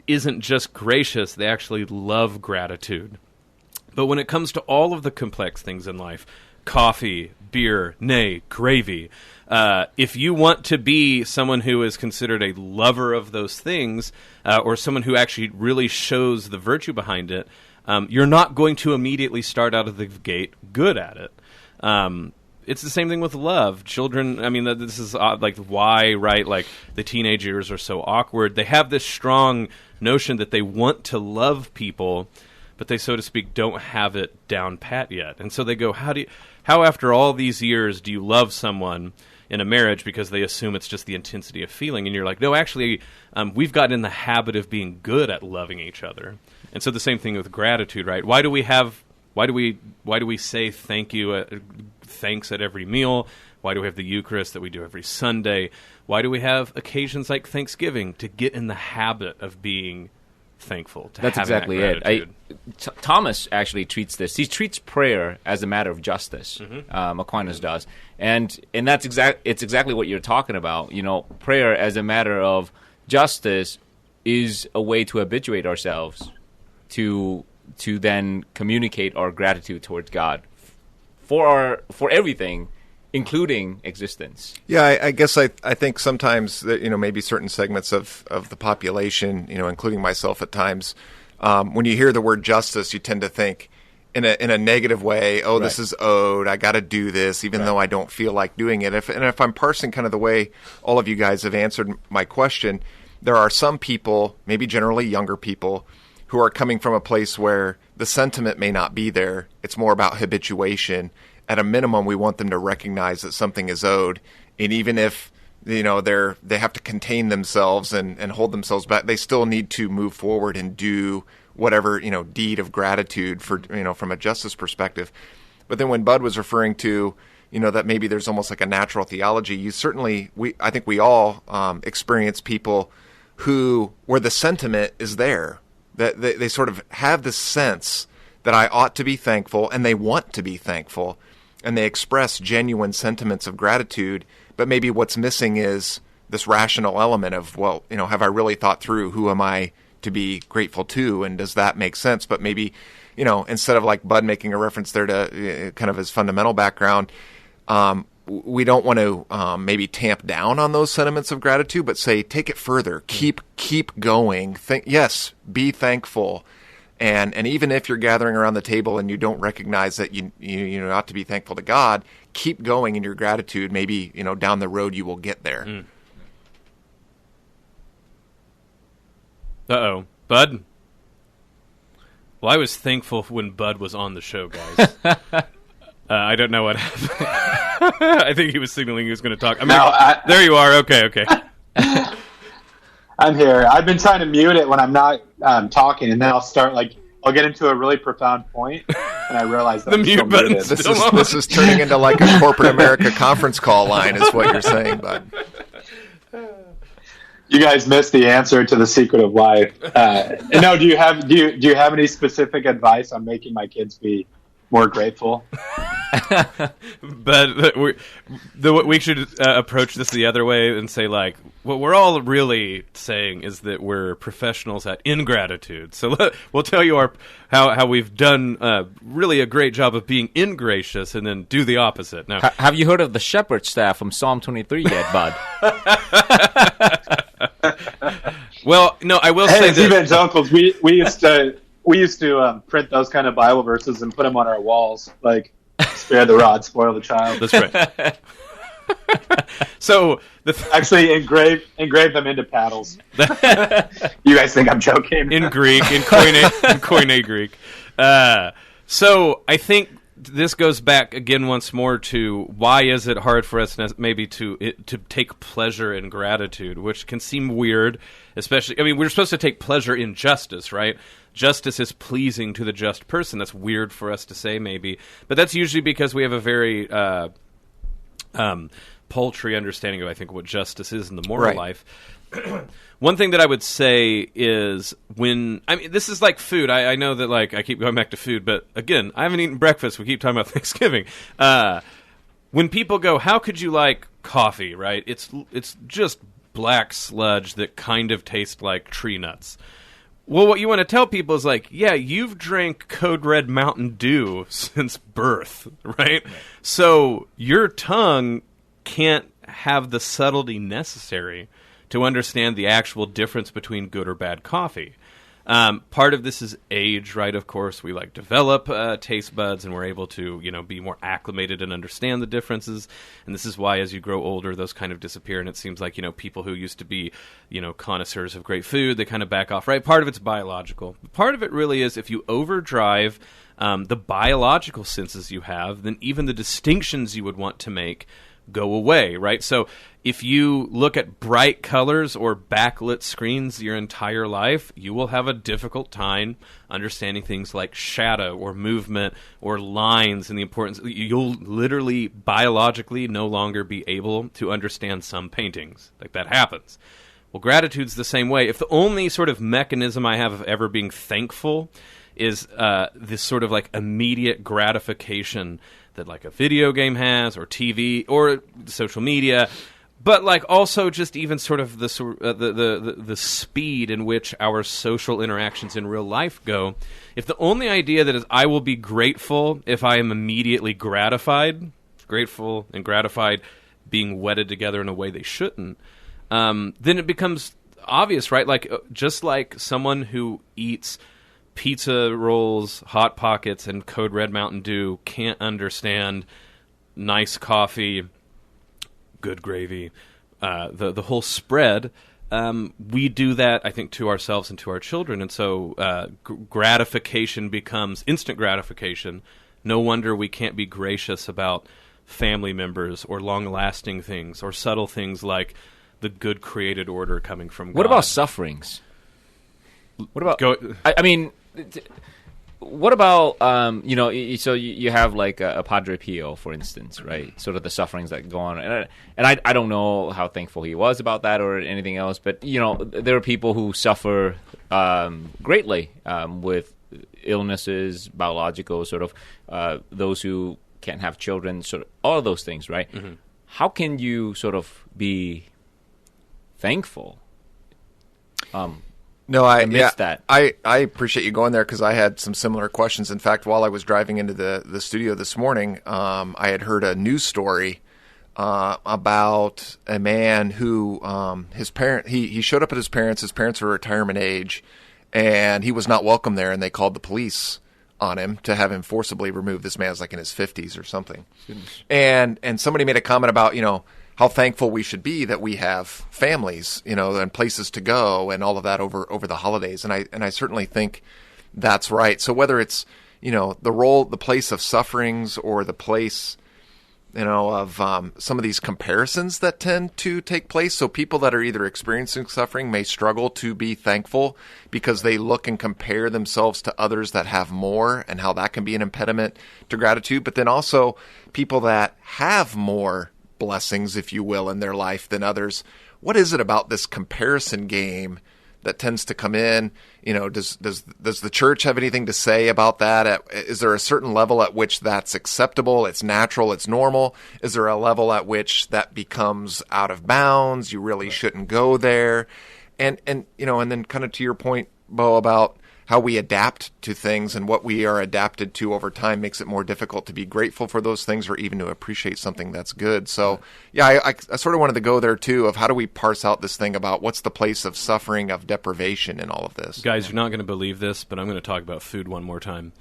isn't just gracious, they actually love gratitude. But when it comes to all of the complex things in life, coffee, beer, nay, gravy. If you want to be someone who is considered a lover of those things, or someone who actually really shows the virtue behind it, you're not going to immediately start out of the gate good at it. It's the same thing with love. Children, this is why, right, like the teenage years are so awkward. They have this strong notion that they want to love people, but they, so to speak, don't have it down pat yet. And so they go, how after all these years do you love someone in a marriage, because they assume it's just the intensity of feeling? And you're like, no, actually, we've gotten in the habit of being good at loving each other. And so the same thing with gratitude, right? Why do we say thank you, thanks at every meal? Why do we have the Eucharist that we do every Sunday? Why do we have occasions like Thanksgiving? To get in the habit of being thankful. That's exactly it. Thomas actually treats this. He treats prayer as a matter of justice. Aquinas does, and it's exactly what you're talking about. Prayer as a matter of justice is a way to habituate ourselves to then communicate our gratitude towards God for everything, including existence. Yeah, I guess I think sometimes that, maybe certain segments of the population, including myself at times, when you hear the word justice, you tend to think in a negative way, right. This is owed, I got to do this, even though I don't feel like doing it. If I'm parsing kind of the way all of you guys have answered my question, there are some people, maybe generally younger people, who are coming from a place where the sentiment may not be there. It's more about habituation. At a minimum, we want them to recognize that something is owed, and even if they have to contain themselves and hold themselves back, they still need to move forward and do whatever deed of gratitude for from a justice perspective. But then when Bud was referring to that maybe there's almost like a natural theology, I think we all experience people where the sentiment is there, that they sort of have this sense that I ought to be thankful, and they want to be thankful, and they express genuine sentiments of gratitude, but maybe what's missing is this rational element of, have I really thought through who am I to be grateful to, and does that make sense? But maybe, instead of like Bud making a reference there to kind of his fundamental background, we don't want to maybe tamp down on those sentiments of gratitude, but say, take it further, keep going. Yes, be thankful. And even if you're gathering around the table and you don't recognize that you ought to be thankful to God, keep going in your gratitude. Maybe, down the road you will get there. Uh-oh. Bud? Well, I was thankful when Bud was on the show, guys. I don't know what happened. I think he was signaling he was going to talk. There you are. Okay. I'm here. I've been trying to mute it when I'm not talking, and then I'll get into a really profound point, and I realize that the mute button. This is turning into like a corporate America conference call line, is what you're saying, Bud. You guys missed the answer to the secret of life. No, do you have any specific advice on making my kids be more grateful? But we should approach this the other way and say, like, what we're all really saying is that we're professionals at ingratitude. So we'll tell you how we've done really a great job of being ingracious, and then do the opposite. Now, have you heard of the shepherd staff from Psalm 23 yet, Bud? Well, no, I will say as evangelicals, we used to print those kind of Bible verses and put them on our walls, like, spare the rod, spoil the child. That's right. So actually engrave them into paddles. You guys think I'm joking? In Greek, in Koine Greek. So I think this goes back again once more to why is it hard for us maybe to take pleasure in gratitude, which can seem weird, especially, I mean, we're supposed to take pleasure in justice, right? Justice is pleasing to the just person. That's weird for us to say, maybe. But that's usually because we have a very paltry understanding of, I think, what justice is in the moral life. One thing that I would say is this is like food. I know that, like, I keep going back to food, but again, I haven't eaten breakfast. We keep talking about Thanksgiving. When people go, how could you like coffee, right? It's just black sludge that kind of tastes like tree nuts. Well, what you want to tell people is, like, yeah, you've drank Code Red Mountain Dew since birth, right? So your tongue can't have the subtlety necessary to understand the actual difference between good or bad coffee. Part of this is age, right? Of course, we develop taste buds, and we're able to, be more acclimated and understand the differences. And this is why, as you grow older, those kind of disappear. And it seems like, people who used to be, connoisseurs of great food, they kind of back off, right? Part of it's biological. Part of it really is if you overdrive the biological senses you have, then even the distinctions you would want to make go away, right? So if you look at bright colors or backlit screens your entire life, you will have a difficult time understanding things like shadow or movement or lines and the importance. You'll literally biologically no longer be able to understand some paintings. Like, that happens. Well, gratitude's the same way. If the only sort of mechanism I have of ever being thankful is this sort of like immediate gratification that like a video game has, or TV, or social media, but like also just even sort of the speed in which our social interactions in real life go. If the only idea that is I will be grateful if I am immediately gratified, grateful and gratified being wedded together in a way they shouldn't, then it becomes obvious, right? Like, just like someone who eats pizza rolls, Hot Pockets, and Code Red Mountain Dew can't understand nice coffee, good gravy, the whole spread. We do that, I think, to ourselves and to our children. And so gratification becomes instant gratification. No wonder we can't be gracious about family members or long-lasting things or subtle things like the good created order coming from God. What about sufferings? What about... what about, so you have like a Padre Pio, for instance, right? Sort of the sufferings that go on. And I don't know how thankful he was about that or anything else, but, there are people who suffer greatly with illnesses, biological, sort of those who can't have children, sort of all of those things, right? Mm-hmm. How can you sort of be thankful? No, amidst that? I appreciate you going there because I had some similar questions. In fact, while I was driving into the studio this morning, I had heard a news story about a man who his parent he showed up at his parents. His parents were retirement age, and he was not welcome there, and they called the police on him to have him forcibly removed. This man's like in his 50s or something. Goodness. And somebody made a comment about, how thankful we should be that we have families, and places to go and all of that over the holidays. And I certainly think that's right. So whether it's, the place of sufferings or the place, of some of these comparisons that tend to take place. So people that are either experiencing suffering may struggle to be thankful because they look and compare themselves to others that have more, and how that can be an impediment to gratitude. But then also people that have more blessings, if you will, in their life than others. What is it about this comparison game that tends to come in? Does the church have anything to say about that? Is there a certain level at which that's acceptable? It's natural. It's normal. Is there a level at which that becomes out of bounds? You really shouldn't go there. And then kind of to your point, Bo, about how we adapt to things and what we are adapted to over time makes it more difficult to be grateful for those things or even to appreciate something that's good. So, yeah, I sort of wanted to go there, too, of how do we parse out this thing about what's the place of suffering, of deprivation in all of this. Guys, you're not going to believe this, but I'm going to talk about food one more time.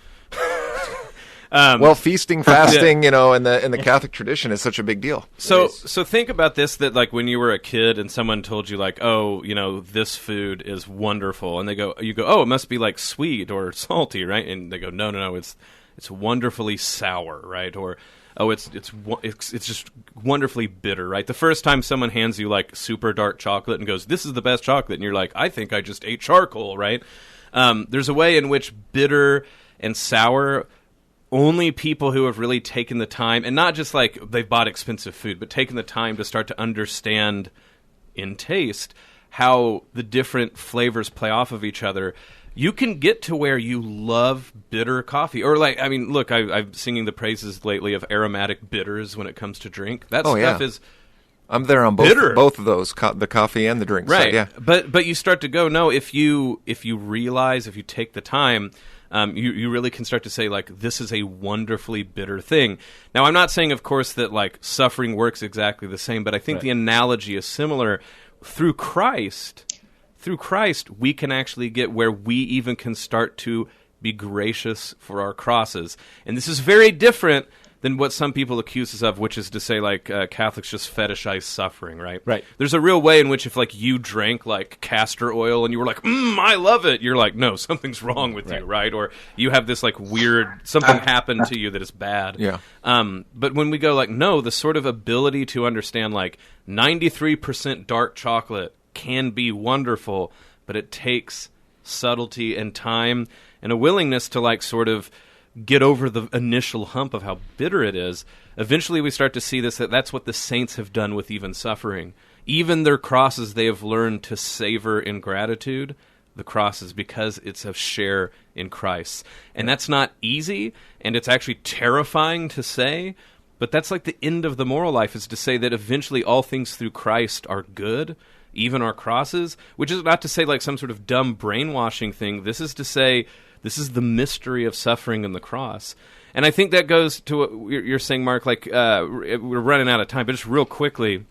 Well, feasting, fasting, in the Catholic tradition is such a big deal. So think about this, that like when you were a kid and someone told you like, oh, this food is wonderful. And you go, oh, it must be like sweet or salty, right? And they go, no, it's wonderfully sour, right? Or, oh, it's just wonderfully bitter, right? The first time someone hands you like super dark chocolate and goes, this is the best chocolate. And you're like, I think I just ate charcoal, right? There's a way in which bitter and sour, only people who have really taken the time, and not just like they've bought expensive food, but taken the time to start to understand in taste how the different flavors play off of each other, you can get to where you love bitter coffee. Or like, I mean, look, I'm singing the praises lately of aromatic bitters when it comes to drink. That stuff is... I'm there on both of those, the coffee and the drinks. Right. So, yeah. But you start to go, no, if you realize, if you take the time... you really can start to say, like, this is a wonderfully bitter thing. Now, I'm not saying, of course, that, like, suffering works exactly the same, but I think the analogy is similar. Through Christ, we can actually get where we even can start to be gracious for our crosses. And this is very different than what some people accuse us of, which is to say, like, Catholics just fetishize suffering, right? Right. There's a real way in which if, like, you drank, like, castor oil and you were like, I love it, you're like, no, something's wrong with you, right? Or you have this, like, weird, something happened to you that is bad. Yeah. But when we go, like, no, the sort of ability to understand, like, 93% dark chocolate can be wonderful, but it takes subtlety and time and a willingness to, like, sort of get over the initial hump of how bitter it is. Eventually we start to see that's what the saints have done with even suffering. Even their crosses, they have learned to savor in gratitude the crosses because it's a share in Christ. And that's not easy, and it's actually terrifying to say, but that's like the end of the moral life, is to say that eventually all things through Christ are good, even our crosses, which is not to say like some sort of dumb brainwashing thing. This is to say this is the mystery of suffering and the cross. And I think that goes to what you're saying, Mark, like we're running out of time, but just real quickly,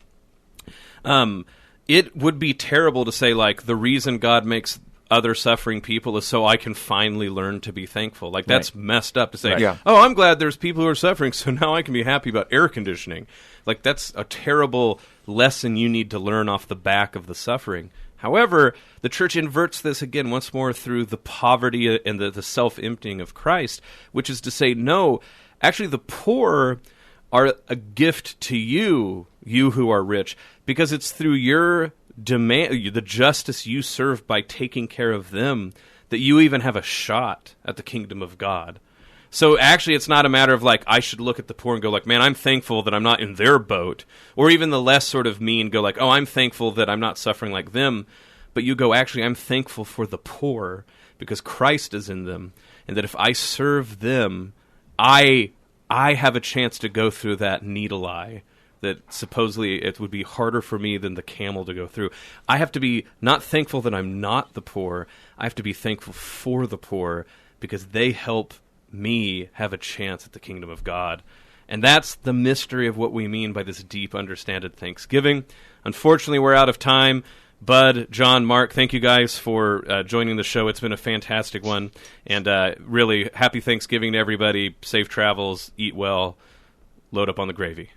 it would be terrible to say like the reason God makes other suffering people is so I can finally learn to be thankful. Like that's messed up to say, oh, I'm glad there's people who are suffering, so now I can be happy about air conditioning. Like that's a terrible lesson you need to learn off the back of the suffering. However, the church inverts this again once more through the poverty and the self-emptying of Christ, which is to say, no, actually the poor are a gift to you who are rich, because it's through your demand, the justice you serve by taking care of them, that you even have a shot at the kingdom of God. So actually it's not a matter of like, I should look at the poor and go like, man, I'm thankful that I'm not in their boat. Or even the less sort of mean go like, oh, I'm thankful that I'm not suffering like them. But you go, actually, I'm thankful for the poor because Christ is in them. And that if I serve them, I have a chance to go through that needle eye that supposedly it would be harder for me than the camel to go through. I have to be not thankful that I'm not the poor. I have to be thankful for the poor because they help me have a chance at the kingdom of God. And that's the mystery of what we mean by this deep, understanded Thanksgiving. Unfortunately, we're out of time. Bud, John, Mark, thank you guys for joining the show. It's been a fantastic one. And really, happy Thanksgiving to everybody. Safe travels. Eat well. Load up on the gravy.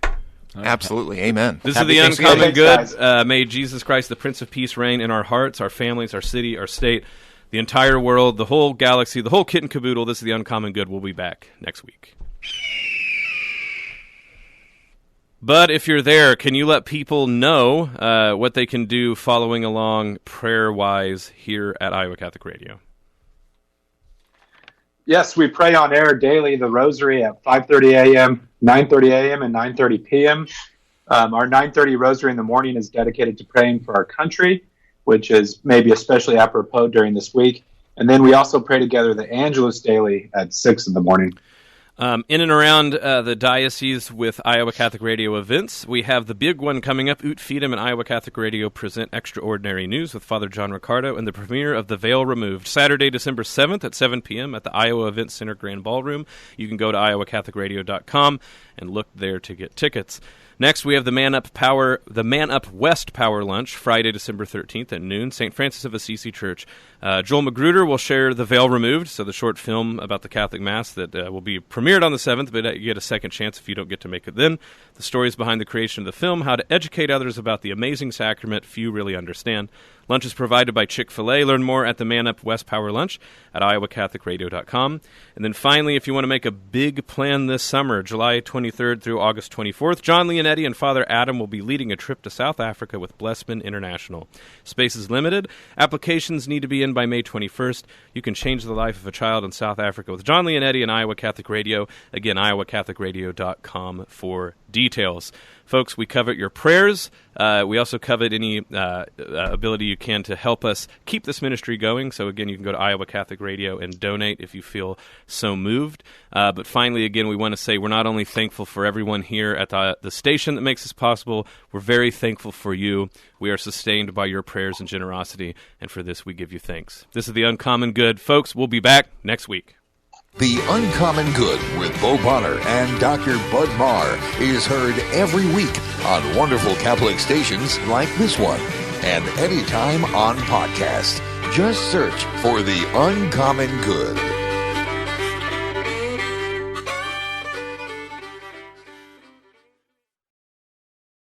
Absolutely. Amen. This is the Uncommon Good. May Jesus Christ, the Prince of Peace, reign in our hearts, our families, our city, our state, the entire world, the whole galaxy, the whole kit and caboodle. This is the Uncommon Good. We'll be back next week. But if you're there, can you let people know what they can do following along prayer-wise here at Iowa Catholic Radio? Yes, we pray on air daily, the Rosary at 5:30 a.m., 9:30 a.m., and 9:30 p.m. Our 9:30 Rosary in the morning is dedicated to praying for our country, which is maybe especially apropos during this week. And then we also pray together the Angelus daily at 6 in the morning. In and around the diocese with Iowa Catholic Radio events, we have the big one coming up. Ut Fidem and Iowa Catholic Radio present Extraordinary News with Father John Riccardo and the premiere of The Veil Removed, Saturday, December 7th at 7 p.m. at the Iowa Events Center Grand Ballroom. You can go to iowacatholicradio.com and look there to get tickets. Next, we have the Man Up West Power Lunch, Friday, December 13th at noon, St. Francis of Assisi Church. Joel Magruder will share The Veil Removed, so the short film about the Catholic Mass that will be premiered on the 7th, but you get a second chance if you don't get to make it then. The stories behind the creation of the film, how to educate others about the amazing sacrament few really understand. Lunch is provided by Chick-fil-A. Learn more at the Man Up West Power Lunch at iowacatholicradio.com. And then finally, if you want to make a big plan this summer, July 23rd through August 24th, John Leonetti and Father Adam will be leading a trip to South Africa with Blessman International. Space is limited. Applications need to be in by May 21st. You can change the life of a child in South Africa with John Leonetti and Iowa Catholic Radio. Again, iowacatholicradio.com for details. Folks, we covet your prayers. We also covet any ability you can to help us keep this ministry going. So, again, you can go to Iowa Catholic Radio and donate if you feel so moved. But finally, again, we want to say we're not only thankful for everyone here at the station that makes this possible, we're very thankful for you. We are sustained by your prayers and generosity, and for this we give you thanks. This is the Uncommon Good. Folks, we'll be back next week. The Uncommon Good with Bo Bonner and Dr. Bud Marr is heard every week on wonderful Catholic stations like this one, and anytime on podcast. Just search for The Uncommon Good.